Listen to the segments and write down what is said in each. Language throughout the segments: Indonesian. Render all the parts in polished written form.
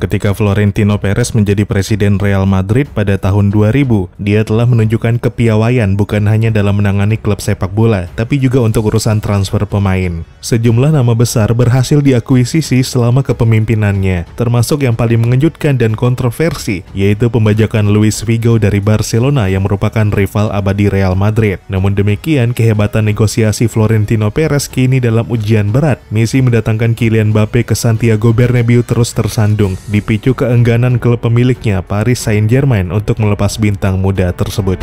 Ketika Florentino Perez menjadi presiden Real Madrid pada tahun 2000, dia telah menunjukkan kepiawaian bukan hanya dalam menangani klub sepak bola, tapi juga untuk urusan transfer pemain. Sejumlah nama besar berhasil diakuisisi selama kepemimpinannya, termasuk yang paling mengejutkan dan kontroversi, yaitu pembajakan Luis Figo dari Barcelona yang merupakan rival abadi Real Madrid. Namun demikian, kehebatan negosiasi Florentino Perez kini dalam ujian berat. Misi mendatangkan Kylian Mbappe ke Santiago Bernabeu terus tersandung, dipicu keengganan klub pemiliknya Paris Saint-Germain untuk melepas bintang muda tersebut.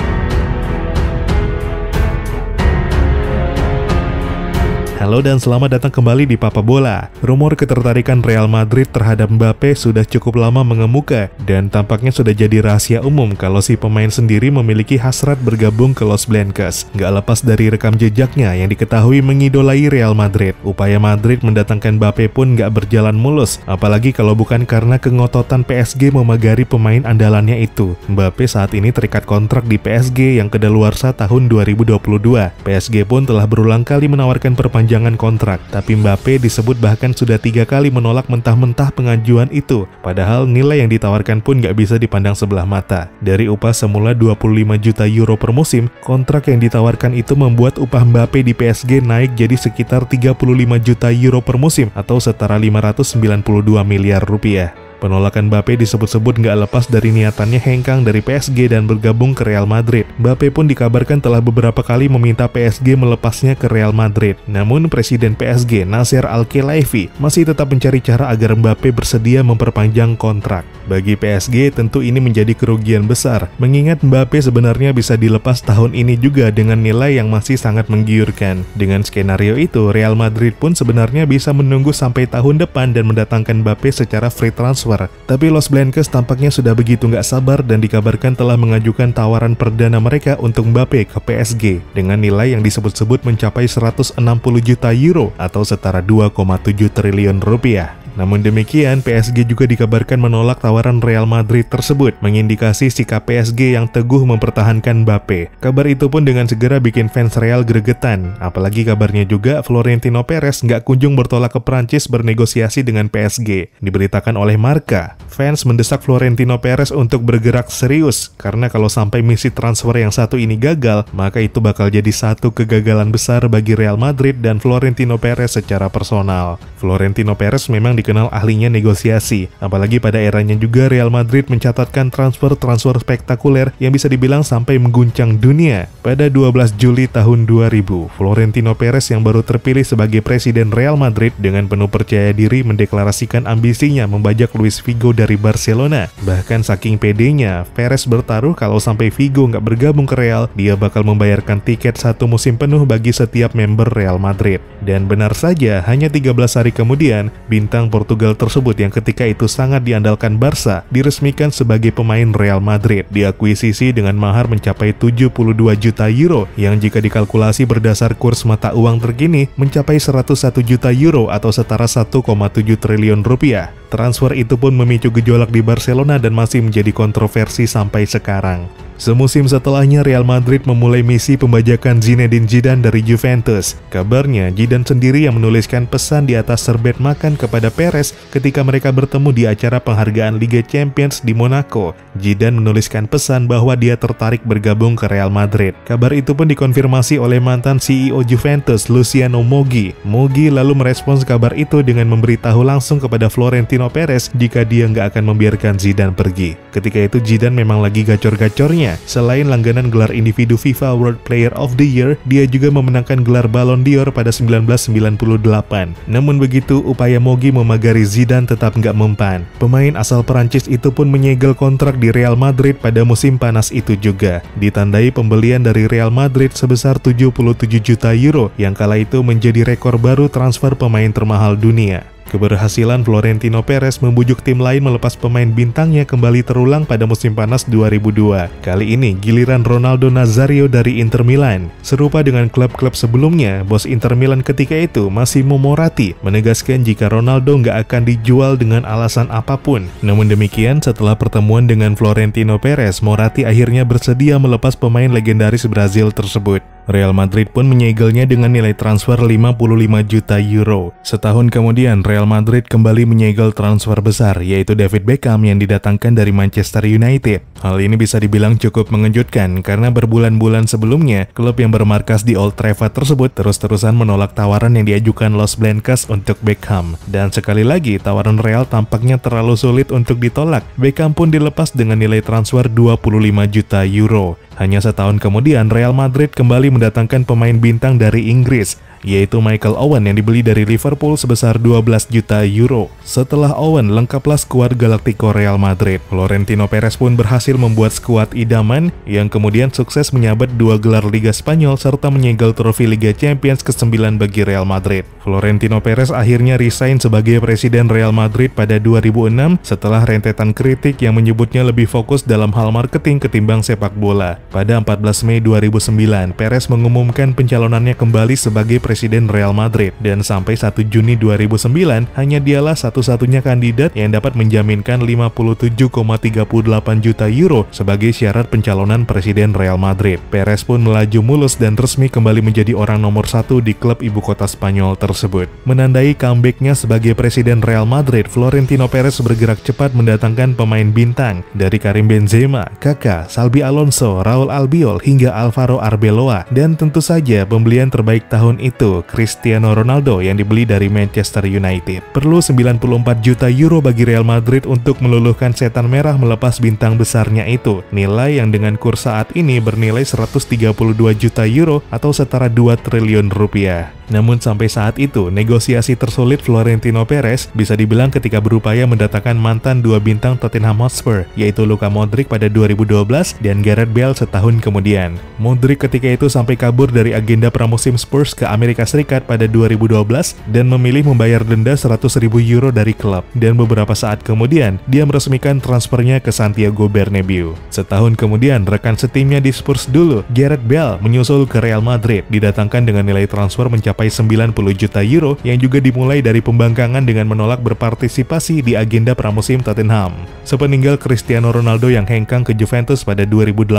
Halo dan selamat datang kembali di Papa Bola. Rumor ketertarikan Real Madrid terhadap Mbappe sudah cukup lama mengemuka dan tampaknya sudah jadi rahasia umum kalau si pemain sendiri memiliki hasrat bergabung ke Los Blancos. Gak lepas dari rekam jejaknya yang diketahui mengidolai Real Madrid. Upaya Madrid mendatangkan Mbappe pun gak berjalan mulus, apalagi kalau bukan karena kengototan PSG memagari pemain andalannya itu. Mbappe saat ini terikat kontrak di PSG yang kedaluarsa tahun 2022. PSG pun telah berulang kali menawarkan perpanjangan kontrak, tapi Mbappe disebut bahkan sudah 3 kali menolak mentah-mentah pengajuan itu, padahal nilai yang ditawarkan pun gak bisa dipandang sebelah mata. Dari upah semula 25 juta euro per musim, kontrak yang ditawarkan itu membuat upah Mbappe di PSG naik jadi sekitar 35 juta euro per musim atau setara 592 miliar rupiah. Penolakan Mbappe disebut-sebut nggak lepas dari niatannya hengkang dari PSG dan bergabung ke Real Madrid. Mbappe pun dikabarkan telah beberapa kali meminta PSG melepasnya ke Real Madrid. Namun Presiden PSG, Nasser Al-Khelaifi, masih tetap mencari cara agar Mbappe bersedia memperpanjang kontrak. Bagi PSG tentu ini menjadi kerugian besar, mengingat Mbappe sebenarnya bisa dilepas tahun ini juga dengan nilai yang masih sangat menggiurkan. Dengan skenario itu, Real Madrid pun sebenarnya bisa menunggu sampai tahun depan dan mendatangkan Mbappe secara free transfer. Tapi Los Blancos tampaknya sudah begitu nggak sabar dan dikabarkan telah mengajukan tawaran perdana mereka untuk Mbappe ke PSG dengan nilai yang disebut-sebut mencapai 160 juta euro atau setara 2,7 triliun rupiah. Namun demikian, PSG juga dikabarkan menolak tawaran Real Madrid tersebut, mengindikasi sikap PSG yang teguh mempertahankan Mbappe. Kabar itu pun dengan segera bikin fans Real gregetan, apalagi kabarnya juga Florentino Perez nggak kunjung bertolak ke Prancis bernegosiasi dengan PSG. Diberitakan oleh Marca, fans mendesak Florentino Perez untuk bergerak serius, karena kalau sampai misi transfer yang satu ini gagal, maka itu bakal jadi satu kegagalan besar bagi Real Madrid dan Florentino Perez secara personal. Florentino Perez memang dikenal ahlinya negosiasi, apalagi pada eranya juga Real Madrid mencatatkan transfer-transfer spektakuler yang bisa dibilang sampai mengguncang dunia. Pada 12 Juli tahun 2000, Florentino Perez yang baru terpilih sebagai presiden Real Madrid dengan penuh percaya diri mendeklarasikan ambisinya membajak Luis Figo dari Barcelona. Bahkan saking pedenya, Perez bertaruh kalau sampai Figo nggak bergabung ke Real, dia bakal membayarkan tiket satu musim penuh bagi setiap member Real Madrid. Dan benar saja, hanya 13 hari kemudian, bintang Portugal tersebut yang ketika itu sangat diandalkan Barca diresmikan sebagai pemain Real Madrid, diakuisisi dengan mahar mencapai 72 juta euro yang jika dikalkulasi berdasar kurs mata uang terkini mencapai 101 juta euro atau setara 1,7 triliun rupiah. Transfer itu pun memicu gejolak di Barcelona dan masih menjadi kontroversi sampai sekarang. Semusim setelahnya, Real Madrid memulai misi pembajakan Zinedine Zidane dari Juventus. Kabarnya, Zidane sendiri yang menuliskan pesan di atas serbet makan kepada Perez ketika mereka bertemu di acara penghargaan Liga Champions di Monaco. Zidane menuliskan pesan bahwa dia tertarik bergabung ke Real Madrid. Kabar itu pun dikonfirmasi oleh mantan CEO Juventus, Luciano Moggi. Moggi lalu merespons kabar itu dengan memberitahu langsung kepada Florentino Perez jika dia nggak akan membiarkan Zidane pergi. Ketika itu Zidane memang lagi gacor-gacornya. Selain langganan gelar individu FIFA World Player of the Year, dia juga memenangkan gelar Ballon d'Or pada 1998. Namun begitu, upaya Moggi memagari Zidane tetap nggak mempan. Pemain asal Perancis itu pun menyegel kontrak di Real Madrid pada musim panas itu juga. Ditandai pembelian dari Real Madrid sebesar 77 juta euro, yang kala itu menjadi rekor baru transfer pemain termahal dunia. Keberhasilan Florentino Perez membujuk tim lain melepas pemain bintangnya kembali terulang pada musim panas 2002. Kali ini giliran Ronaldo Nazario dari Inter Milan. Serupa dengan klub-klub sebelumnya, bos Inter Milan ketika itu Massimo Moratti menegaskan jika Ronaldo nggak akan dijual dengan alasan apapun. Namun demikian, setelah pertemuan dengan Florentino Perez, Moratti akhirnya bersedia melepas pemain legendaris Brazil tersebut. Real Madrid pun menyegelnya dengan nilai transfer 55 juta euro. Setahun kemudian, Real Real Madrid kembali menyegel transfer besar, yaitu David Beckham yang didatangkan dari Manchester United. Hal ini bisa dibilang cukup mengejutkan karena berbulan-bulan sebelumnya, klub yang bermarkas di Old Trafford tersebut terus-terusan menolak tawaran yang diajukan Los Blancos untuk Beckham. Dan sekali lagi, tawaran Real tampaknya terlalu sulit untuk ditolak. Beckham pun dilepas dengan nilai transfer 25 juta euro. Hanya setahun kemudian, Real Madrid kembali mendatangkan pemain bintang dari Inggris, yaitu Michael Owen yang dibeli dari Liverpool sebesar 12 juta euro. Setelah Owen, lengkaplah skuad Galactico Real Madrid. Florentino Perez pun berhasil membuat skuad idaman yang kemudian sukses menyabet 2 gelar Liga Spanyol serta menyegel trofi Liga Champions ke-9 bagi Real Madrid. Florentino Perez akhirnya resign sebagai presiden Real Madrid pada 2006 setelah rentetan kritik yang menyebutnya lebih fokus dalam hal marketing ketimbang sepak bola. Pada 14 Mei 2009, Perez mengumumkan pencalonannya kembali sebagai presiden Real Madrid, dan sampai 1 Juni 2009 hanya dialah satu-satunya kandidat yang dapat menjaminkan 57,38 juta euro sebagai syarat pencalonan presiden Real Madrid. Perez pun melaju mulus dan resmi kembali menjadi orang nomor 1 di klub ibu kota Spanyol tersebut. Menandai comebacknya sebagai presiden Real Madrid, Florentino Perez bergerak cepat mendatangkan pemain bintang dari Karim Benzema, Kaká, Xabi Alonso, Raul Albiol hingga Alvaro Arbeloa, dan tentu saja pembelian terbaik tahun itu, Cristiano Ronaldo yang dibeli dari Manchester United. Perlu 94 juta euro bagi Real Madrid untuk meluluhkan setan merah melepas bintang besarnya itu. Nilai yang dengan kurs saat ini bernilai 132 juta euro atau setara 2 triliun rupiah. Namun sampai saat itu, negosiasi tersulit Florentino Perez bisa dibilang ketika berupaya mendatangkan mantan 2 bintang Tottenham Hotspur, yaitu Luka Modric pada 2012 dan Gareth Bale setahun kemudian. Modric ketika itu sampai kabur dari agenda pramusim Spurs ke Amerika Serikat pada 2012 dan memilih membayar denda 100.000 euro dari klub. Dan beberapa saat kemudian, dia meresmikan transfernya ke Santiago Bernabeu. Setahun kemudian, rekan setimnya di Spurs dulu, Gareth Bale, menyusul ke Real Madrid, didatangkan dengan nilai transfer mencapai 90 juta euro yang juga dimulai dari pembangkangan dengan menolak berpartisipasi di agenda pramusim Tottenham. Sepeninggal Cristiano Ronaldo yang hengkang ke Juventus pada 2018,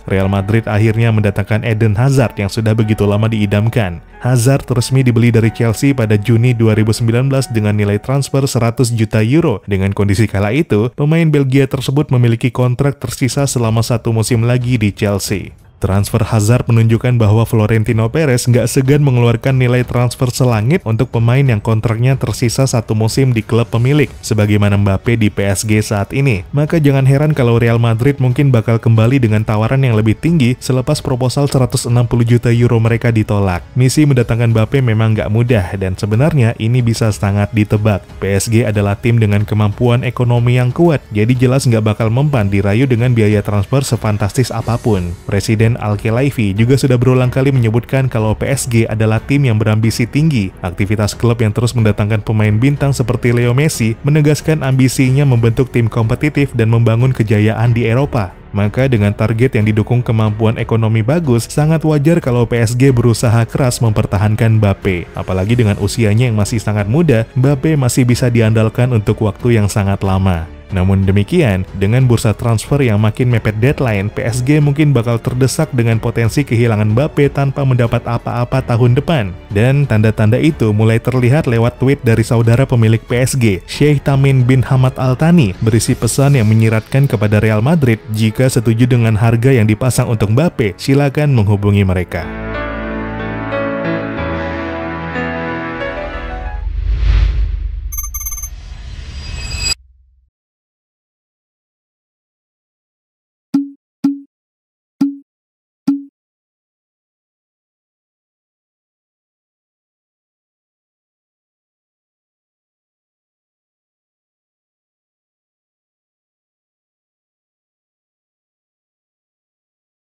Real Madrid akhirnya mendatangkan Eden Hazard yang sudah begitu lama diidamkan. Hazard resmi dibeli dari Chelsea pada Juni 2019 dengan nilai transfer 100 juta euro. Dengan kondisi kala itu, pemain Belgia tersebut memiliki kontrak tersisa selama 1 musim lagi di Chelsea. Transfer Hazard menunjukkan bahwa Florentino Perez nggak segan mengeluarkan nilai transfer selangit untuk pemain yang kontraknya tersisa 1 musim di klub pemilik, sebagaimana Mbappe di PSG saat ini. Maka jangan heran kalau Real Madrid mungkin bakal kembali dengan tawaran yang lebih tinggi selepas proposal 160 juta euro mereka ditolak. Misi mendatangkan Mbappe memang nggak mudah, dan sebenarnya ini bisa sangat ditebak. PSG adalah tim dengan kemampuan ekonomi yang kuat, jadi jelas nggak bakal mempan dirayu dengan biaya transfer sefantastis apapun. Presiden Al-Khelaifi juga sudah berulang kali menyebutkan kalau PSG adalah tim yang berambisi tinggi. Aktivitas klub yang terus mendatangkan pemain bintang seperti Leo Messi menegaskan ambisinya membentuk tim kompetitif dan membangun kejayaan di Eropa. Maka dengan target yang didukung kemampuan ekonomi bagus, sangat wajar kalau PSG berusaha keras mempertahankan Mbappe. Apalagi dengan usianya yang masih sangat muda, Mbappe masih bisa diandalkan untuk waktu yang sangat lama. Namun demikian, dengan bursa transfer yang makin mepet deadline, PSG mungkin bakal terdesak dengan potensi kehilangan Mbappe tanpa mendapat apa-apa tahun depan. Dan tanda-tanda itu mulai terlihat lewat tweet dari saudara pemilik PSG, Sheikh Tamim bin Hamad Al Thani, berisi pesan yang menyiratkan kepada Real Madrid, jika setuju dengan harga yang dipasang untuk Mbappe, silakan menghubungi mereka.